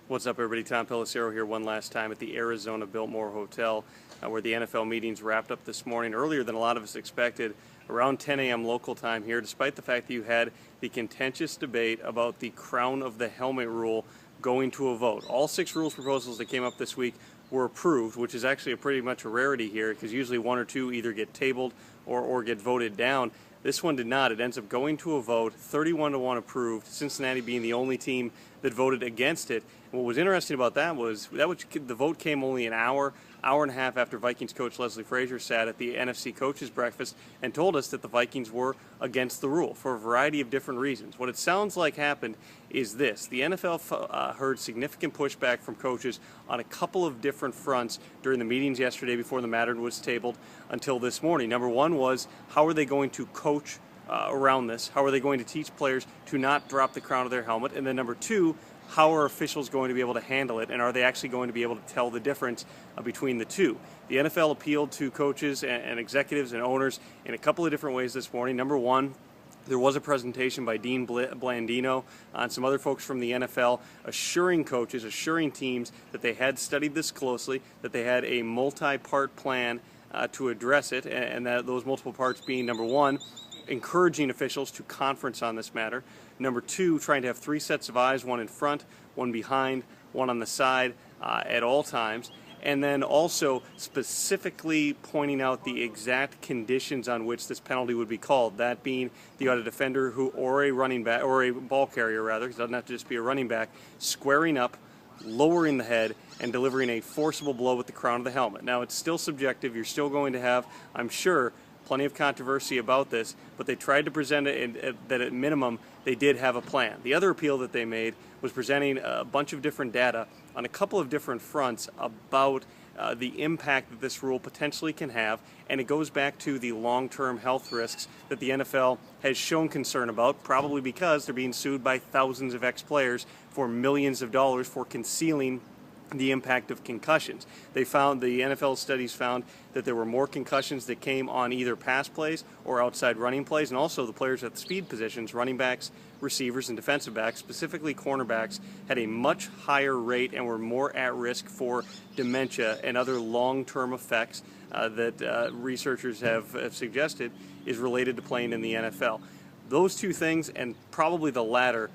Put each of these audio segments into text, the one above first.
What's up, everybody? Tom Pelissero here one last time at the Arizona Biltmore Hotel, where the NFL meetings wrapped up this morning earlier than a lot of us expected, around 10 a.m. local time here, despite the fact that you had the contentious debate about the crown of the helmet rule going to a vote. All 6 rules proposals that came up this week were approved, which is actually pretty much a rarity here, because usually 1 or 2 either get tabled or get voted down. This one did not. It ends up going to a vote, 31-1 approved, Cincinnati being the only team that voted against it. And what was interesting about that was the vote came only an hour and a half after Vikings coach Leslie Frazier sat at the NFC coaches breakfast and told us that the Vikings were against the rule for a variety of different reasons. What it sounds like happened is this. The NFL heard significant pushback from coaches on a couple of different fronts during the meetings yesterday before the matter was tabled until this morning. Number one was, how are they going to coach around this? How are they going to teach players to not drop the crown of their helmet? And then number two, how are officials going to be able to handle it, and are they actually going to be able to tell the difference between the two? The NFL appealed to coaches and executives and owners in a couple of different ways this morning. Number one, there was a presentation by Dean Blandino and some other folks from the NFL assuring coaches, assuring teams that they had studied this closely, that they had a multi-part plan to address it, and that those multiple parts being, number one, encouraging officials to conference on this matter. Number two, trying to have 3 sets of eyes, one in front, one behind, one on the side at all times. And then also specifically pointing out the exact conditions on which this penalty would be called, that being the other defender or a running back, or a ball carrier rather, because it doesn't have to just be a running back, squaring up, lowering the head, and delivering a forcible blow with the crown of the helmet. Now, it's still subjective. You're still going to have, I'm sure, plenty of controversy about this, but they tried to present it that at minimum they did have a plan. The other appeal that they made was presenting a bunch of different data on a couple of different fronts about the impact that this rule potentially can have, and it goes back to the long-term health risks that the NFL has shown concern about, probably because they're being sued by thousands of ex-players for millions of dollars for concealing the impact of concussions. The NFL studies found that there were more concussions that came on either pass plays or outside running plays, and also the players at the speed positions, running backs, receivers, and defensive backs, specifically cornerbacks, had a much higher rate and were more at risk for dementia and other long-term effects that researchers have suggested is related to playing in the NFL. Those two things, and probably the latter,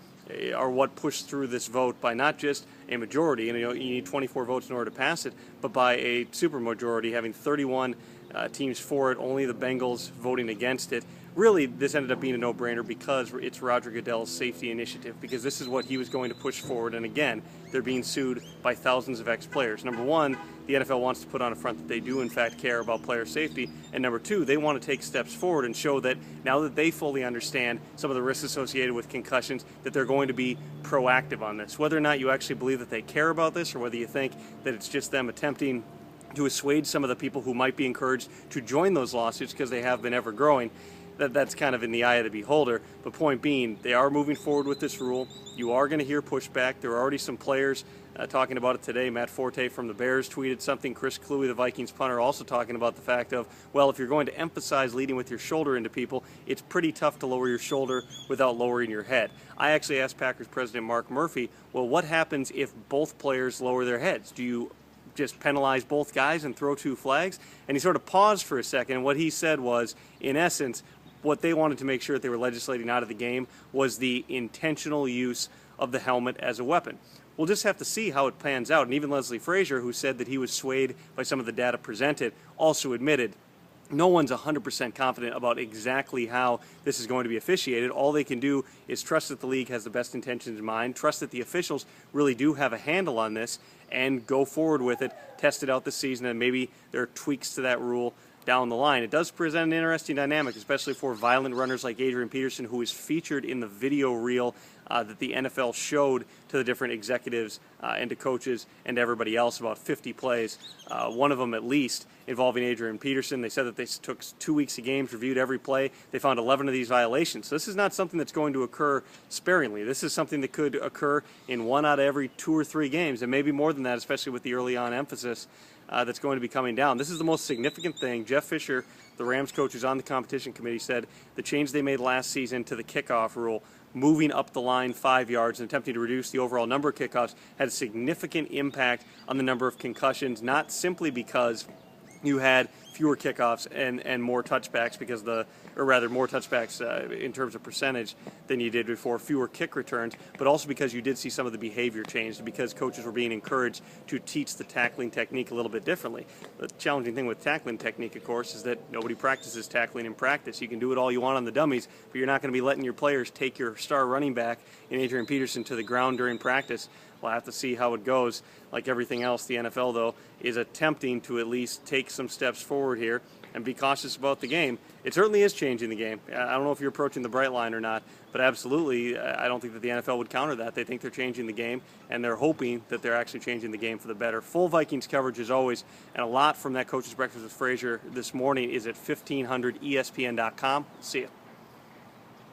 are what pushed through this vote by not just a majority, and you need 24 votes in order to pass it, but by a supermajority, having 31 teams for it, only the Bengals voting against it. Really, this ended up being a no-brainer because it's Roger Goodell's safety initiative, because this is what he was going to push forward, and again, they're being sued by thousands of ex-players. Number one, the NFL wants to put on a front that they do in fact care about player safety, and number two, they want to take steps forward and show that now that they fully understand some of the risks associated with concussions, that they're going to be proactive on this. Whether or not you actually believe that they care about this, or whether you think that it's just them attempting to assuage some of the people who might be encouraged to join those lawsuits because they have been ever growing, that's kind of in the eye of the beholder. But point being, they are moving forward with this rule. You are going to hear pushback. There are already some players talking about it today. Matt Forte from the Bears tweeted something. Chris Cluey, the Vikings punter, also talking about the fact of, well, if you're going to emphasize leading with your shoulder into people, it's pretty tough to lower your shoulder without lowering your head. I actually asked Packers president Mark Murphy, well, what happens if both players lower their heads? Do you just penalize both guys and throw 2 flags? And he sort of paused for a second, and what he said was, in essence, what they wanted to make sure that they were legislating out of the game was the intentional use of the helmet as a weapon. We'll just have to see how it pans out. And even Leslie Frazier, who said that he was swayed by some of the data presented, also admitted no one's 100% confident about exactly how this is going to be officiated. All they can do is trust that the league has the best intentions in mind, trust that the officials really do have a handle on this, and go forward with it, test it out this season, and maybe there are tweaks to that rule down the line. It does present an interesting dynamic, especially for violent runners like Adrian Peterson, who is featured in the video reel that the NFL showed to the different executives and to coaches and to everybody else, about 50 plays, one of them at least involving Adrian Peterson. They said that they took 2 weeks of games, reviewed every play. They found 11 of these violations. So this is not something that's going to occur sparingly. This is something that could occur in 1 out of every 2 or 3 games, and maybe more than that, especially with the early on emphasis that's going to be coming down. This is the most significant thing. Jeff Fisher, the Rams coach who's on the competition committee, said the change they made last season to the kickoff rule moving up the line 5 yards and attempting to reduce the overall number of kickoffs had a significant impact on the number of concussions, not simply because you had fewer kickoffs and more touchbacks more touchbacks in terms of percentage than you did before, fewer kick returns, but also because you did see some of the behavior change, because coaches were being encouraged to teach the tackling technique a little bit differently. The challenging thing with tackling technique, of course, is that nobody practices tackling in practice. You can do it all you want on the dummies, but you're not going to be letting your players take your star running back in Adrian Peterson to the ground during practice. We'll have to see how it goes. Like everything else, the NFL, though, is attempting to at least take some steps forward here and be cautious about the game. It certainly is changing the game. I don't know if you're approaching the bright line or not, but absolutely, I don't think that the NFL would counter that. They think they're changing the game, and they're hoping that they're actually changing the game for the better. Full Vikings coverage as always, and a lot from that Coach's Breakfast with Frazier this morning is at 1500ESPN.com. See you.